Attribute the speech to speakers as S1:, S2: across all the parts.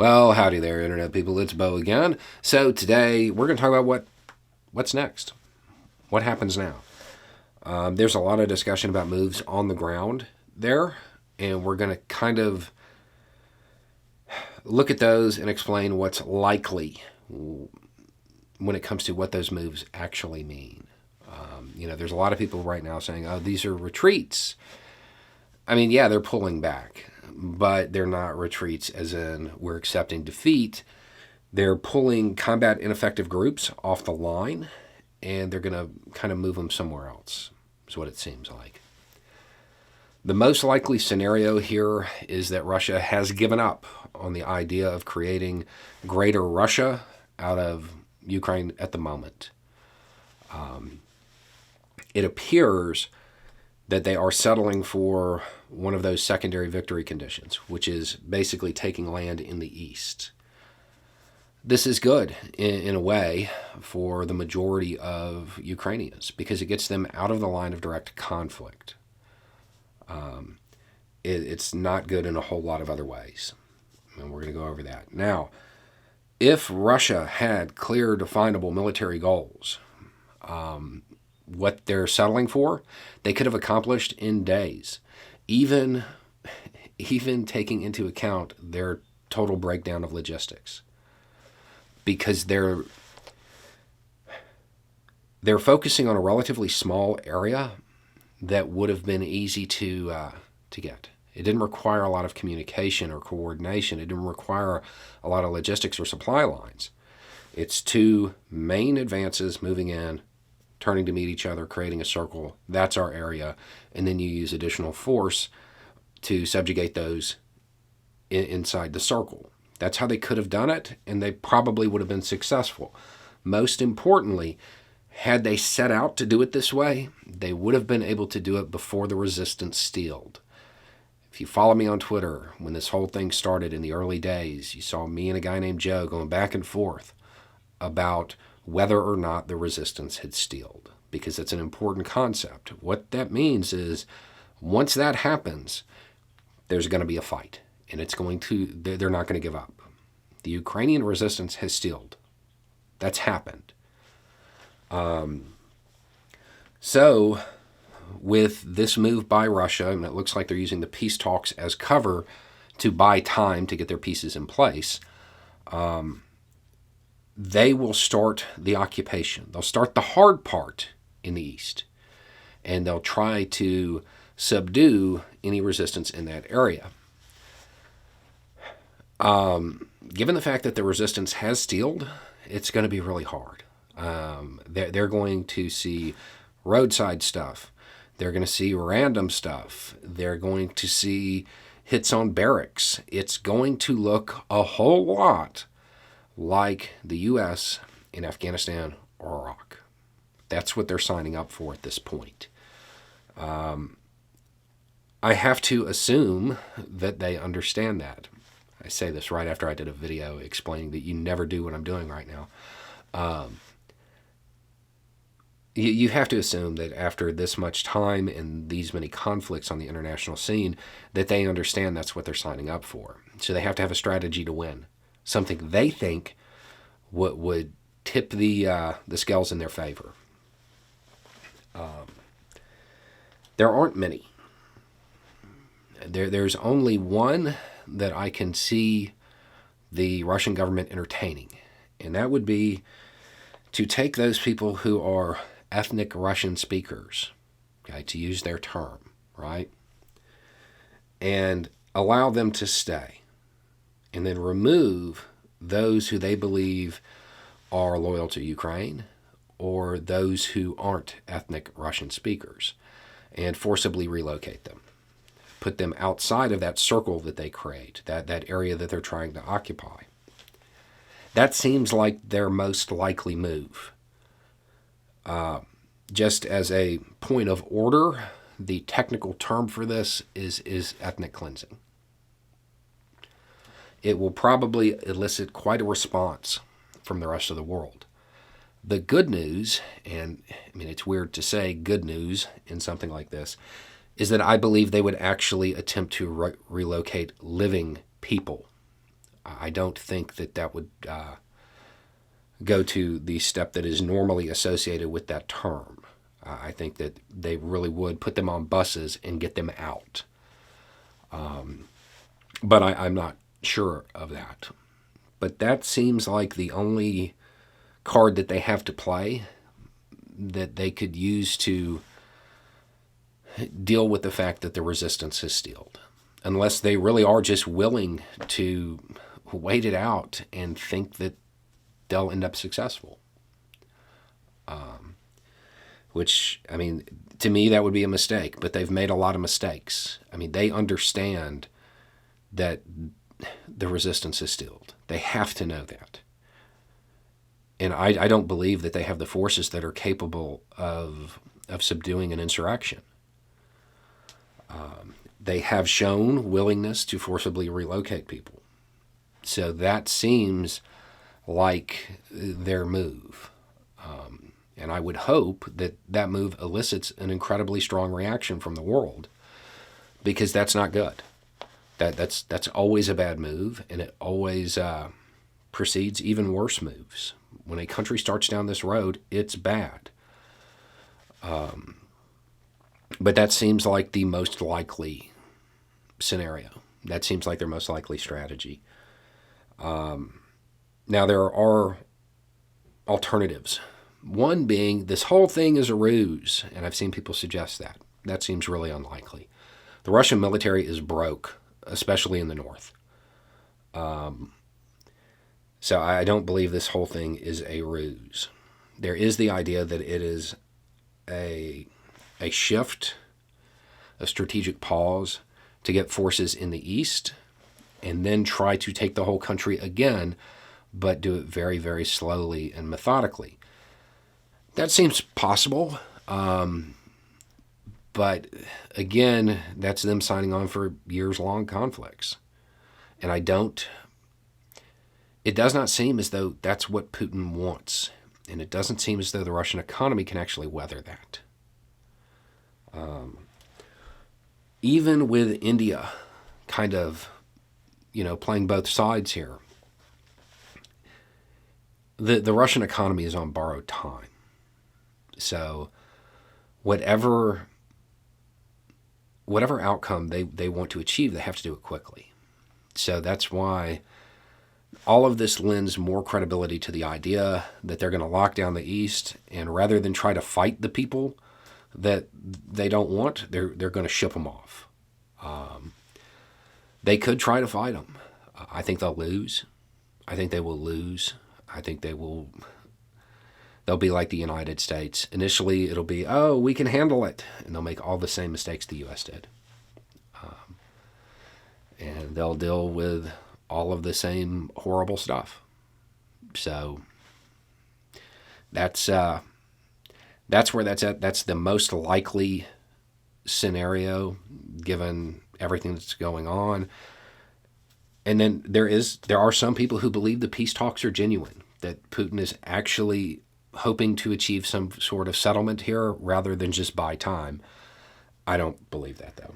S1: Well, howdy there, Internet people. It's Bo again. So today we're going to talk about what's next. What happens now? There's a lot of discussion about moves on the ground there, and we're going to kind of look at those and explain what's likely when it comes to what those moves actually mean. There's a lot of people right now saying, oh, these are retreats. I mean, yeah, they're pulling back, but they're not retreats as in we're accepting defeat. They're pulling combat ineffective groups off the line, and they're going to kind of move them somewhere else, is what it seems like. The most likely scenario here is that Russia has given up on the idea of creating greater Russia out of Ukraine at the moment. It appears that they are settling for one of those secondary victory conditions, which is basically taking land in the east. This is good in a way for the majority of Ukrainians because it gets them out of the line of direct conflict. It's not good in a whole lot of other ways, and we're going to go over that. Now, if Russia had clear, definable military goals, what they're settling for, they could have accomplished in days, even taking into account their total breakdown of logistics, because they're focusing on a relatively small area that would have been easy to get. It didn't require a lot of communication or coordination. It didn't require a lot of logistics or supply lines. It's two main advances moving in, turning to meet each other, creating a circle. That's our area. And then you use additional force to subjugate those inside the circle. That's how they could have done it, and they probably would have been successful. Most importantly, had they set out to do it this way, they would have been able to do it before the resistance steeled. If you follow me on Twitter, when this whole thing started in the early days, you saw me and a guy named Joe going back and forth about whether or not the resistance had steeled, because it's an important concept. What that means is once that happens, there's going to be a fight, and they're not going to give up. The Ukrainian resistance has steeled. That's happened. So with this move by Russia, and it looks like they're using the peace talks as cover to buy time to get their pieces in place, they will start the occupation. They'll start the hard part in the east, and they'll try to subdue any resistance in that area. Given the fact that the resistance has steeled, it's going to be really hard. They're going to see roadside stuff. They're going to see random stuff. They're going to see hits on barracks. It's going to look a whole lot like the U.S. in Afghanistan or Iraq. That's what they're signing up for at this point. I have to assume that they understand that. I say this right after I did a video explaining that you never do what I'm doing right now. You have to assume that after this much time and these many conflicts on the international scene, that they understand that's what they're signing up for. So they have to have a strategy to win, something they think would tip the scales in their favor. There aren't many. There's only one that I can see the Russian government entertaining, and that would be to take those people who are ethnic Russian speakers, okay, to use their term, right, and allow them to stay, and then remove those who they believe are loyal to Ukraine or those who aren't ethnic Russian speakers, and forcibly relocate them. Put them outside of that circle that they create, that area that they're trying to occupy. That seems like their most likely move. Just as a point of order, the technical term for this is ethnic cleansing. It will probably elicit quite a response from the rest of the world. The good news, and I mean it's weird to say good news in something like this, is that I believe they would actually attempt to relocate living people I don't think that that would go to the step that is normally associated with that term. I think that they really would put them on buses and get them out. But I'm not sure of that. But that seems like the only card that they have to play that they could use to deal with the fact that the resistance has steeled. Unless they really are just willing to wait it out and think that they'll end up successful. Which, I mean, to me, that would be a mistake, but they've made a lot of mistakes. I mean, they understand that the resistance is steeled. They have to know that. And I don't believe that they have the forces that are capable of subduing an insurrection. They have shown willingness to forcibly relocate people. So that seems like their move. And I would hope that that move elicits an incredibly strong reaction from the world, because that's not good. That's always a bad move, and it always precedes even worse moves. When a country starts down this road, it's bad. But that seems like the most likely scenario. That seems like their most likely strategy. Now, there are alternatives. One being, this whole thing is a ruse, and I've seen people suggest that. That seems really unlikely. The Russian military is broke, especially in the north. So I don't believe this whole thing is a ruse. There is the idea that it is a shift, a strategic pause to get forces in the east, and then try to take the whole country again, but do it very, very slowly and methodically. That seems possible, but again, that's them signing on for years-long conflicts. And it does not seem as though that's what Putin wants, and it doesn't seem as though the Russian economy can actually weather that. Even with India kind of, playing both sides here, the Russian economy is on borrowed time. So whatever outcome they want to achieve, they have to do it quickly. So that's why all of this lends more credibility to the idea that they're going to lock down the East, and rather than try to fight the people that they don't want, they're going to ship them off. They could try to fight them. I think they'll lose. I think they will lose. I think they'll be like the United States. Initially, it'll be, oh, we can handle it. And they'll make all the same mistakes the U.S. did. And they'll deal with all of the same horrible stuff. So that's where that's at. That's the most likely scenario, given everything that's going on. And then there are some people who believe the peace talks are genuine, that Putin is actually hoping to achieve some sort of settlement here rather than just buy time. I don't believe that, though.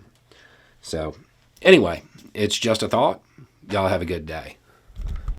S1: So anyway, it's just a thought. Y'all have a good day.